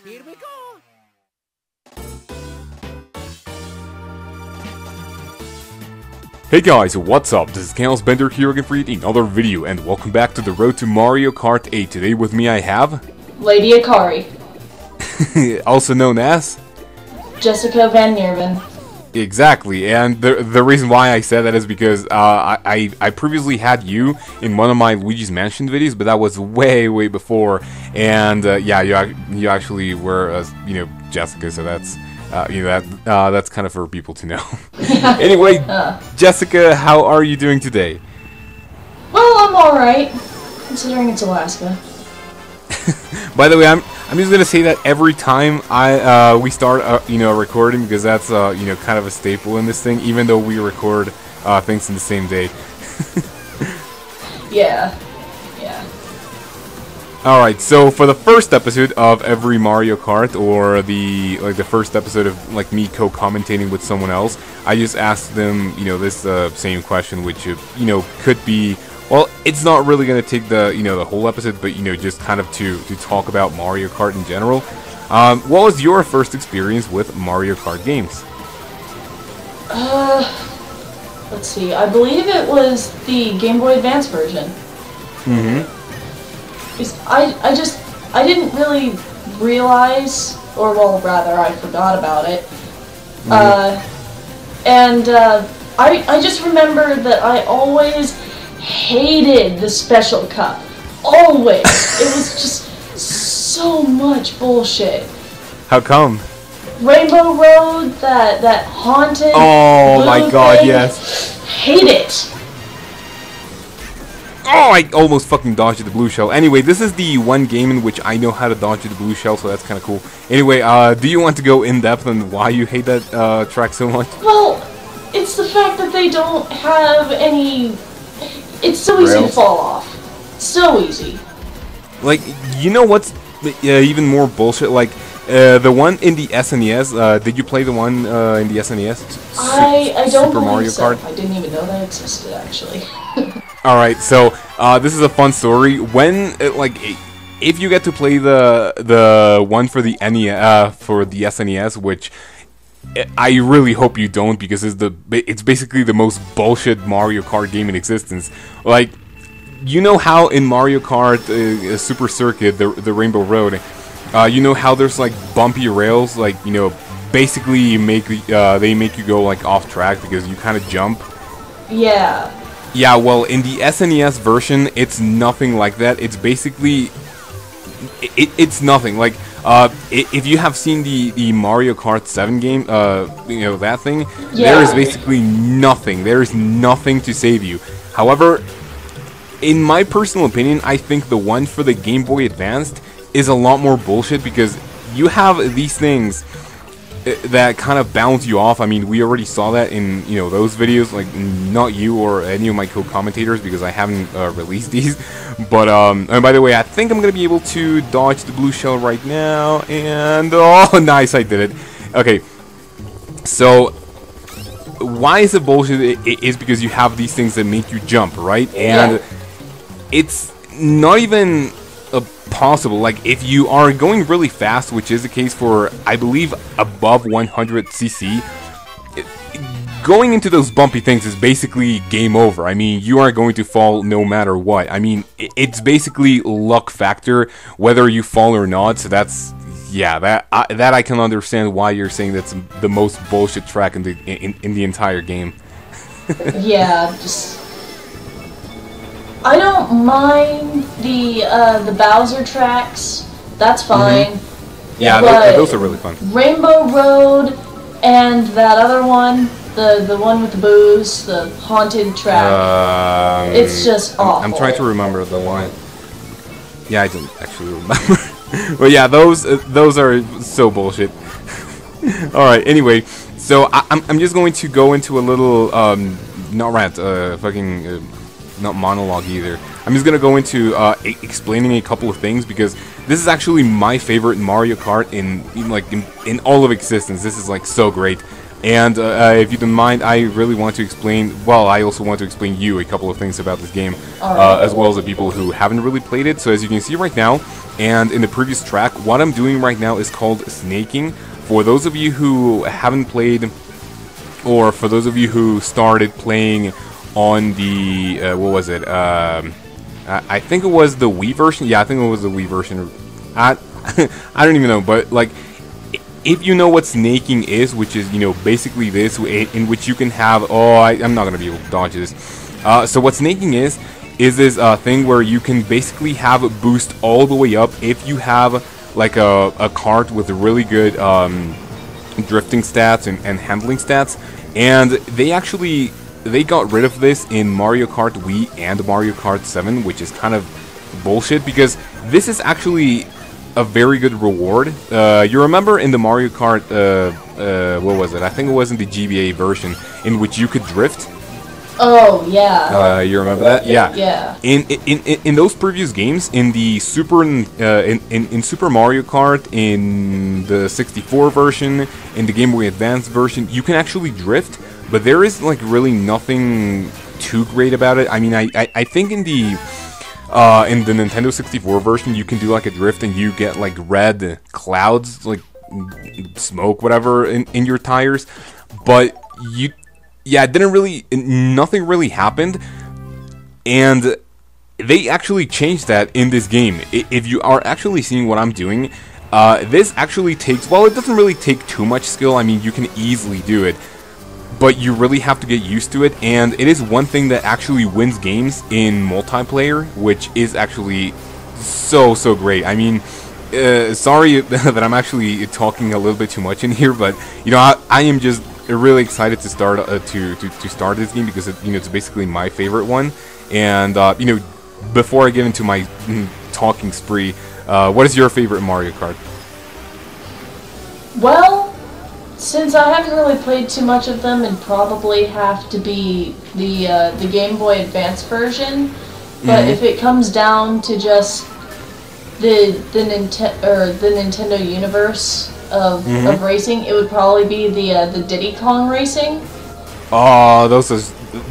Here we go! Hey guys, what's up? This is kaozbender here again for yet another video, and welcome back to the road to Mario Kart 8. Today with me I have... Lady Akari. also known as... Jessica Van Nierven. Exactly, and the reason why I said that is because I previously had you in one of my Luigi's Mansion videos, but that was way before, and yeah, you actually were, Jessica, so that's... that's kind of for people to know. Anyway, Jessica, how are you doing today? Well, I'm alright, considering it's Alaska. By the way, I'm just gonna say that every time we start recording, because that's kind of a staple in this thing, even though we record things in the same day. Yeah. Alright, so for the first episode of every Mario Kart, or the first episode of me co-commentating with someone else, I just asked them, this same question, which could be, well, it's not really gonna take the the whole episode, but just kind of to talk about Mario Kart in general. What was your first experience with Mario Kart games? Let's see. I believe it was the Game Boy Advance version. Mm-hmm. I didn't really realize, or well, rather, I forgot about it. I just remember that I always hated the Special Cup. Always. It was just so much bullshit. How come? Rainbow Road, that haunted. Oh my god, thing. yes. Hate it. Oh, I almost fucking dodged the blue shell. Anyway, this is the one game in which I know how to dodge the blue shell, so that's kind of cool. Anyway, do you want to go in depth on why you hate that track so much? Well, it's the fact that they don't have any... It's so easy to fall off. So easy. Like, you know what's even more bullshit? Like, the one in the SNES, did you play the one in the SNES? I don't Super Mario believe so. Kart? I didn't even know that existed, actually. Alright, so, this is a fun story. When, if you get to play the one for the SNES, which I really hope you don't, because it's basically the most bullshit Mario Kart game in existence. Like, you know how in Mario Kart Super Circuit, the Rainbow Road, you know how there's bumpy rails, basically they make you go off track because you kind of jump. Yeah. Yeah, well, in the SNES version, it's nothing like that. It's basically... It's nothing. If you have seen the Mario Kart 7 game, that thing, yeah. There is basically nothing. There is nothing to save you. However, in my personal opinion, I think the one for the Game Boy Advanced is a lot more bullshit, because you have these things that kind of bounce you off. I mean, we already saw that in those videos, not you or any of my co-commentators, because I haven't released these. But and by the way, I think I'm gonna be able to dodge the blue shell right now, and oh, nice, I did it. Okay, so why is it bullshit? It is because you have these things that make you jump, right? And it's not even possible. If you are going really fast, which is the case for, I believe, above 100cc, going into those bumpy things is basically game over. I mean, you are going to fall no matter what. I mean, it's basically luck factor whether you fall or not. So that's, yeah, that I can understand why you're saying that's the most bullshit track in the entire game. Yeah, just... I don't mind the Bowser tracks. That's fine. Mm-hmm. Yeah, those are really fun. Rainbow Road and that other one, the one with the booze, the haunted track. It's just awful. I'm trying to remember the one. Yeah, I don't actually remember. But yeah, those are so bullshit. All right. Anyway, so I'm just going to go into a little not rant, not monologue either. I'm just gonna go into explaining a couple of things, because this is actually my favorite Mario Kart in all of existence. This is so great. And if you don't mind, I really want to explain, well, I also want to explain you a couple of things about this game, as well as the people who haven't really played it. So as you can see right now, and in the previous track, what I'm doing right now is called snaking. For those of you who haven't played, or for those of you who started playing on the, what was it, I think it was the Wii version, yeah, I think it was the Wii version, I don't even know, but like, if you know what snaking is, which is, you know, basically this, in which you can have, I'm not going to be able to dodge this. So what snaking is this thing where you can basically have a boost all the way up if you have, like, a cart with really good drifting stats and handling stats. And they got rid of this in Mario Kart Wii and Mario Kart 7, which is kind of bullshit, because this is actually a very good reward. You remember in the Mario Kart, what was it? I think it was in the GBA version, in which you could drift. Oh yeah. You remember that? Yeah. Yeah. In those previous games, in the in Super Mario Kart, in the 64 version, in the Game Boy Advance version, you can actually drift, but there is like really nothing too great about it. I mean, I think in the Nintendo 64 version, you can do like a drift and you get like red clouds, like smoke, whatever, in your tires. But yeah, it didn't really, nothing really happened. And they actually changed that in this game. If you are actually seeing what I'm doing, this actually takes, well, it doesn't really take too much skill. I mean, you can easily do it, but you really have to get used to it, and it is one thing that actually wins games in multiplayer, which is actually so great. I mean, sorry that I'm actually talking a little bit too much in here, but you know, I am just really excited to start to start this game, because you know, it's basically my favorite one. And you know, before I get into my talking spree, what is your favorite Mario Kart? Well, since I haven't really played too much of them, it'd probably have to be the Game Boy Advance version. But if it comes down to just the Nintendo universe of racing, it would probably be the Diddy Kong Racing. Oh,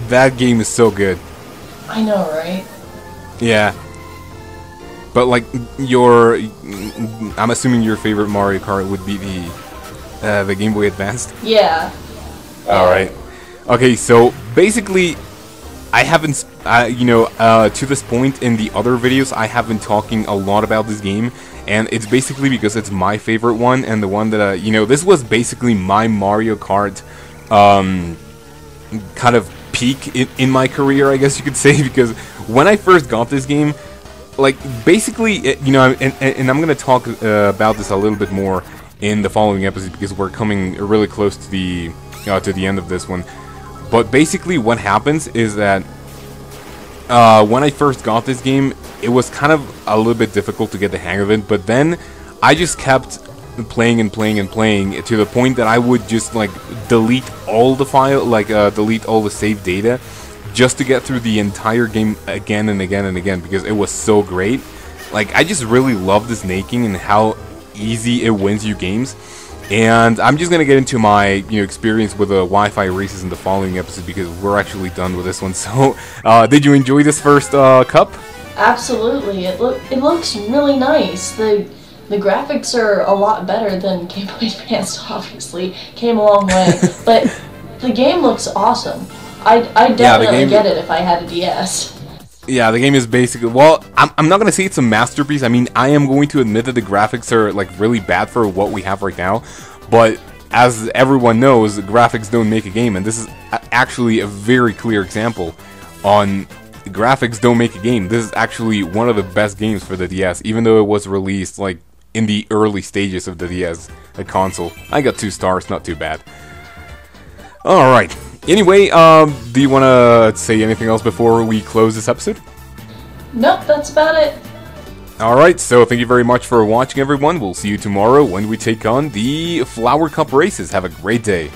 that game is so good. I know, right? Yeah. But like I'm assuming your favorite Mario Kart would be the Game Boy Advanced? Yeah. Alright. Okay, so basically, I haven't, you know, to this point in the other videos, I have been talking a lot about this game, and it's basically because it's my favorite one, and the one that, you know, this was basically my Mario Kart, kind of peak in my career, I guess you could say, because when I first got this game, like, basically, you know, and I'm going to talk about this a little bit more in the following episode, because we're coming really close to the end of this one. But basically what happens is that when I first got this game, it was kind of a little bit difficult to get the hang of it, but then I just kept playing and playing and playing to the point that I would just like delete all the file, like delete all the saved data, just to get through the entire game again and again and again, because it was so great. Like, I just really love the snaking and how easy it wins you games. And I'm just gonna get into my, you know, experience with the Wi-Fi races in the following episode, because we're actually done with this one. So, did you enjoy this first cup? Absolutely. It looks really nice. The graphics are a lot better than Game Boy Advance. Obviously, came a long way, but the game looks awesome. I definitely get it if I had a DS. Yeah, the game is basically, well, I'm not going to say it's a masterpiece. I mean, I am going to admit that the graphics are, like, really bad for what we have right now. But, as everyone knows, the graphics don't make a game. And this is actually a very clear example on graphics don't make a game. This is actually one of the best games for the DS, even though it was released, like, in the early stages of the DS, the console. I got 2 stars, not too bad. Alright. Anyway, do you want to say anything else before we close this episode? Nope, that's about it. Alright, so thank you very much for watching, everyone. We'll see you tomorrow when we take on the Flower Cup races. Have a great day.